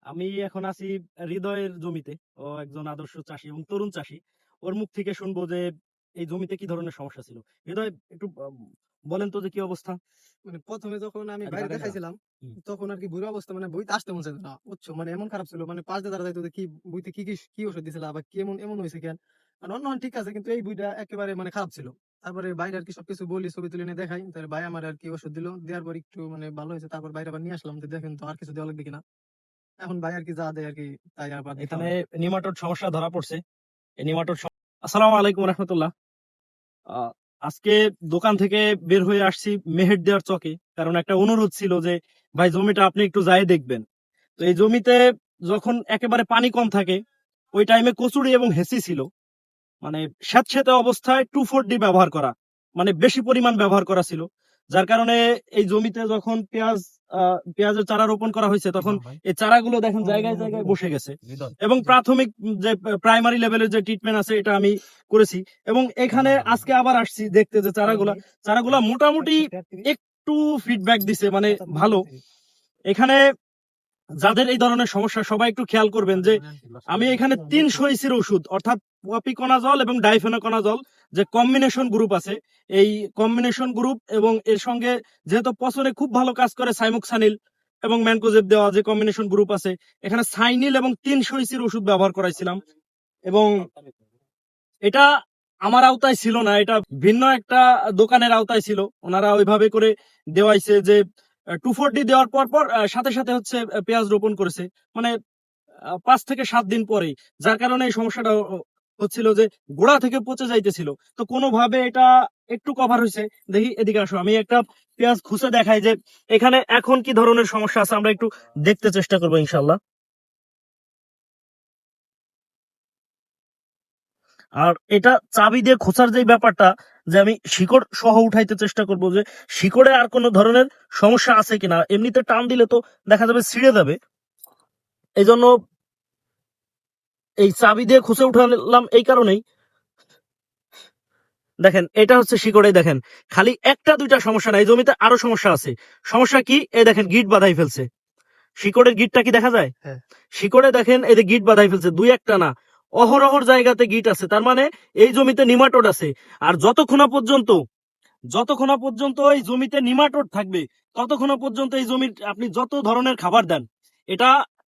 আমি এখন আছি হৃদয়ের জমিতে। ও একজন আদর্শ চাষী এবং তরুণ চাষী। ওর মুখ থেকে শুনবো যে এই জমিতে কি ধরনের সমস্যা ছিল। হৃদয়, একটু বলেন তো যে কি অবস্থা? মানে ১ম এ যখন আমি একটু বাইরে টাকা নেওয়া। দেখাইছিলাম, হুম। তখন আরকি বুড়ো অবস্থা মানে বইতে আসতে মন চাইত না। বুঝছো? মানে এমন খারাপ ছিল। মানে পাশ দিয়ে যাইতো যে কি বইতে কি ওষুধ দিছিলা বা কি এমন হইছে কেন? মানে অন্য ঠিক আছে কিন্তু এই বইটা একেবারে মানে খারাপ ছিল। তারপরে বাইরে আরকি সবকিছু বলি, ছবি তুলে এনে দেখাই। তারপরে ভাই আমার আরকি ওষুধ দিল। দেওয়ার পর একটু মানে ভালো হয়েছে। তারপর বাইরে আবার নিয়ে আসলাম যে দেখেন তো আর কিছু দেওয়া লাগবে কিনা। এখন ভাই আরকি যা দেয় আরকি তাই আবার দিতে এখানে হয়। নিমাটোড সমস্যা ধরা পড়ছে। এই নিমাটোড আসসালামু আলাইকুম রাহমাতুল্লাহ। আহ, আজকে দোকান থেকে বের হয়ে আসছি মেহেরদিয়ার চকে, কারণ একটা অনুরোধ ছিল যে ভাই জমিটা আপনি একটু যাই দেখবেন। তো এই জমিতে যখন একেবারে পানি কম থাকে ওই টাইমে কচুরি এবং হেসি ছিল, মানে স্যাঁতসেঁতে অবস্থায় 2,4-D ব্যবহার করা, মানে বেশি পরিমাণ ব্যবহার করা ছিল। যার কারণে এই জমিতে যখন পেঁয়াজের চারা রোপণ করা হয়েছে তখন এই চারাগুলো দেখেন জায়গায় জায়গায় বসে গেছে। এবং প্রাথমিক যে প্রাইমারি লেভেলের যে ট্রিটমেন্ট আছে এটা আমি করেছি। এবং এখানে আজকে আবার আসছি দেখতে যে চারাগুলা মোটামুটি একটু ফিডব্যাক দিছে, মানে ভালো। এখানে যাদের এই ধরনের সমস্যা সবাই একটু খেয়াল করবেন যে আমি এখানে 300 ইসির ওষুধ অর্থাৎ প্রপিকনাজল এবং ডাইফেনাকনাজল যে কম্বিনেশন গ্রুপ আছে, এই কম্বিনেশন গ্রুপ এবং এর সঙ্গে যেহেতু পচনে খুব ভালো কাজ করে সাইমোক্সানিল এবং ম্যানকোজেব দেওয়া যে কম্বিনেশন গ্রুপ আছে, এখানে সাইনিল এবং 300 ইসির ওষুধ ব্যবহার করাইছিলাম। এবং এটা আমার আওতায় ছিল না, এটা ভিন্ন একটা দোকানের আওতায় ছিল। ওনারা ওইভাবে করে দেওয়াইছে যে 2,4-D দেওয়ার পর পর সাথে সাথে হচ্ছে পেঁয়াজ রোপণ করেছে, মানে 5 থেকে 7 দিন পরেই। যার কারণে এই সমস্যাটা হচ্ছিল যে গোড়া থেকে পচে যাইতেছিল। তো কোনোভাবে এটা একটু কভার হয়েছে। দেখি এদিকে আসো, আমি একটা পেঁয়াজ খুঁজে দেখাই যে এখানে এখন কি ধরনের সমস্যা আছে, আমরা একটু দেখতে চেষ্টা করবো ইনশাল্লাহ। আর এটা চাবি দিয়ে খোঁচার যে ব্যাপারটা, যে আমি শিকড় সহ উঠাইতে চেষ্টা করব যে শিকড়ে আর কোনো ধরনের সমস্যা আছে কিনা। এমনিতে টান দিলে তো দেখা যাবে ছিঁড়ে যাবে, এই জন্য এই চাবি দিয়ে খুঁচে উঠালাম এই কারণেই। দেখেন এটা হচ্ছে শিকড়ে, দেখেন খালি একটা দুইটা সমস্যা না, এই জমিতে আরো সমস্যা আছে। সমস্যা কি? এই দেখেন গিট বাঁধাই ফেলছে। শিকড়ের গিটটা কি দেখা যায়? হ্যাঁ। শিকড়ে দেখেন এই যে গিট বাঁধাই ফেলছে, দুই একটা না, অহরহর জায়গাতে গিট আছে। তার মানে এই জমিতে নিমাটোড আছে। আর যতক্ষণ পর্যন্ত এই জমিতে নিমাটোড থাকবে ততক্ষণ পর্যন্ত এই জমির আপনি যত ধরনের খাবার দেন এটা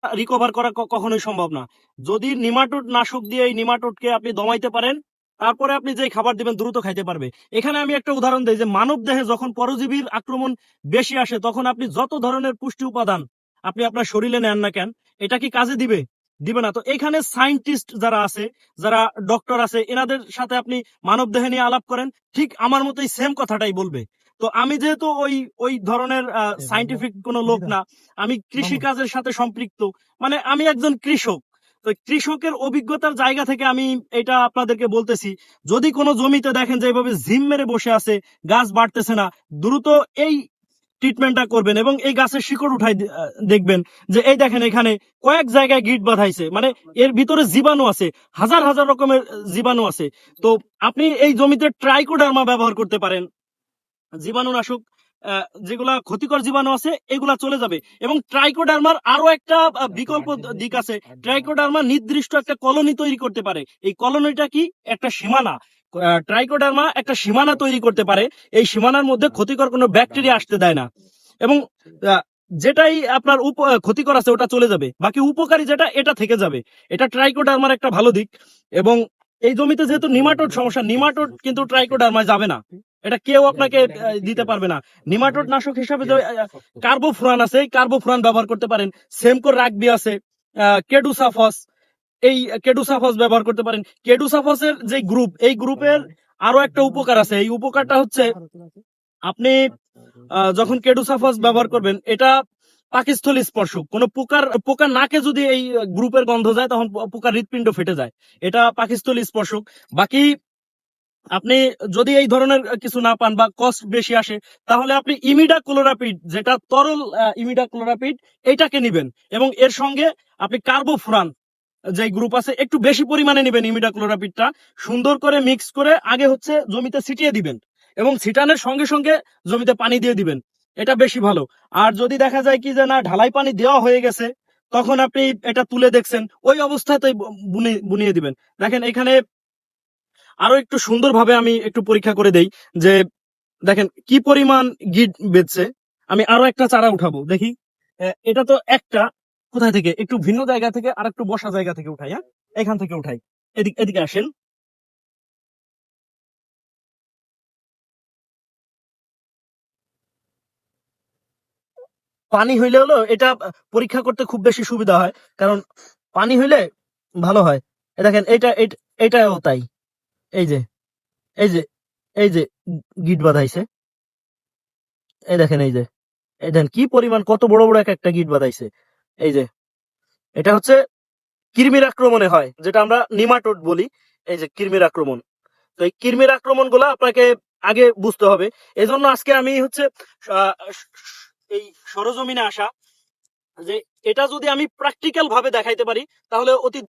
রিকভার করা কখনোই সম্ভব না। যদি নিমাটোড নাশক দিয়ে এই নিমাটোডকে আপনি দমাইতে পারেন, তারপরে আপনি যে খাবার দিবেন দ্রুত খাইতে পারবে। এখানে আমি একটা উদাহরণ দিই যে মানব দেহে যখন পরজীবীর আক্রমণ বেশি আসে তখন আপনি যত ধরনের পুষ্টি উপাদান আপনি আপনার শরীরে নেন না কেন, এটা কি কাজে দিবে? দিবে না। তো এখানে সায়েন্টিস্ট যারা আছে, যারা ডক্টর আছে, এনাদের সাথে আপনি মানব দেহে নিয়ে আলাপ করেন, ঠিক আমার মতোই সেম কথাটাই বলবে। তো আমি যেহেতু ওই ওই ধরনের সায়েন্টিফিক কোনো লোক না, আমি কৃষি কাজের সাথে সম্পৃক্ত, মানে আমি একজন কৃষক। তো কৃষকের অভিজ্ঞতার জায়গা থেকে আমি এটা আপনাদেরকে বলতেছি। যদি কোনো জমিতে দেখেন যে এইভাবে ঝিম মেরে বসে আছে, গাছ বাড়তেছে না, দ্রুত এই ট্রিটমেন্টটা করবেন এবং এই গাছের শিকড় উঠাই দেখবেন যে এই দেখেন এখানে কয়েক জায়গায় গিট বাঁধাইছে, মানে এর ভিতরে জীবাণু আছে, হাজার হাজার রকমের জীবাণু আছে। তো আপনি এই জমিতে ট্রাইকোডার্মা ব্যবহার করতে পারেন, জীবাণুনাশক। যেগুলা ক্ষতিকর জীবাণু আছে এগুলা চলে যাবে। এবং ট্রাইকোডার্মার আরো একটা বিকল্প দিক আছে। ট্রাইকোডার্মা নির্দিষ্ট একটা কলোনি তৈরি করতে পারে। এই কলোনিটা কি? একটা সীমানা। ট্রাইকোডার্মা একটা সীমানা তৈরি করতে পারে। এই সীমানার মধ্যে ক্ষতিকর কোনো ব্যাকটেরিয়া আসতে দেয় না। এবং আহ, যেটাই আপনার ক্ষতিকর আছে ওটা চলে যাবে, বাকি উপকারী যেটা এটা থেকে যাবে। এটা ট্রাইকোডার্মার একটা ভালো দিক। এবং এই জমিতে যেহেতু নিমাটোড সমস্যা, নিমাটোড কিন্তু ট্রাইকোডার্মায় যাবে না, এটা কেউ আপনাকে দিতে পারবে না। নিমাটোড নাশক হিসাবে যে কার্বোফুরান আছে, এই কার্বোফুরান ব্যবহার করতে পারেন। সেমকোর রাগবি আছে, কেডুসাফস, এই কেডুসাফস ব্যবহার করতে পারেন। কেডুসাফসের যে গ্রুপ, এই গ্রুপের আরো একটা উপকার আছে। এই উপকারটা হচ্ছে আপনি যখন কেডুসাফস ব্যবহার করবেন, এটা পাকস্থলী স্পর্শক। কোন পোকার নাকে যদি এই গ্রুপের গন্ধ যায় তখন পোকার হৃৎপিণ্ড ফেটে যায়। এটা পাকস্থলী স্পর্শক। বাকি আপনি যদি এই ধরনের কিছু না পান বা কষ্ট বেশি আসে, তাহলে আপনি ইমিডাক্লোরাপিড, যেটা তরল ইমিডাক্লোরাপিড, এটাকে নিবেন। এবং এর সঙ্গে আপনি কার্বোফুরান যে গ্রুপ আছে একটু বেশি পরিমাণে নেবেন। ইমিডাক্লোরাপিডটা সুন্দর করে মিক্স করে আগে হচ্ছে জমিতে ছিটিয়ে দিবেন এবং ছিটানোর সঙ্গে সঙ্গে জমিতে পানি দিয়ে দিবেন, এটা বেশি ভালো। আর যদি দেখা যায় কি যে না ঢালাই পানি দেওয়া হয়ে গেছে, তখন আপনি এটা তুলে দেখছেন, ওই অবস্থাতেই বুনিয়ে দিবেন। দেখেন এখানে আরো একটু সুন্দরভাবে আমি একটু পরীক্ষা করে দেই যে দেখেন কি পরিমাণ গিট বেচছে। আমি আরো একটা চারা উঠাবো দেখি। এটা তো একটা, কোথায় থেকে একটু ভিন্ন জায়গা থেকে আর একটু বসা জায়গা থেকে উঠাই, হ্যাঁ এখান থেকে উঠাই। এদিকে এদিকে আসেন। পানি হইলে হলো এটা পরীক্ষা করতে খুব বেশি সুবিধা হয়, কারণ পানি হইলে ভালো হয়। দেখেন এটাও তাই। এই যে এই যে এই যে গিট বাঁধাইছে, এই দেখেন এই দেখেন কি পরিমাণ, কত বড় বড় এক একটা গিট বাঁধাইছে। এই যে এটা হচ্ছে কৃমির আক্রমণে হয়, যেটা আমরা নিমাটোড বলি। এই যে কৃমির আক্রমণ, তো এই কৃমির আক্রমণ গুলা আপনাকে আগে বুঝতে হবে। এই জন্য আজকে আমি হচ্ছে আহ, এই সরজমিনে আসা, যে এটা যদি আমি প্র্যাকটিক্যাল ভাবে দেখাইতে পারি তাহলে অতি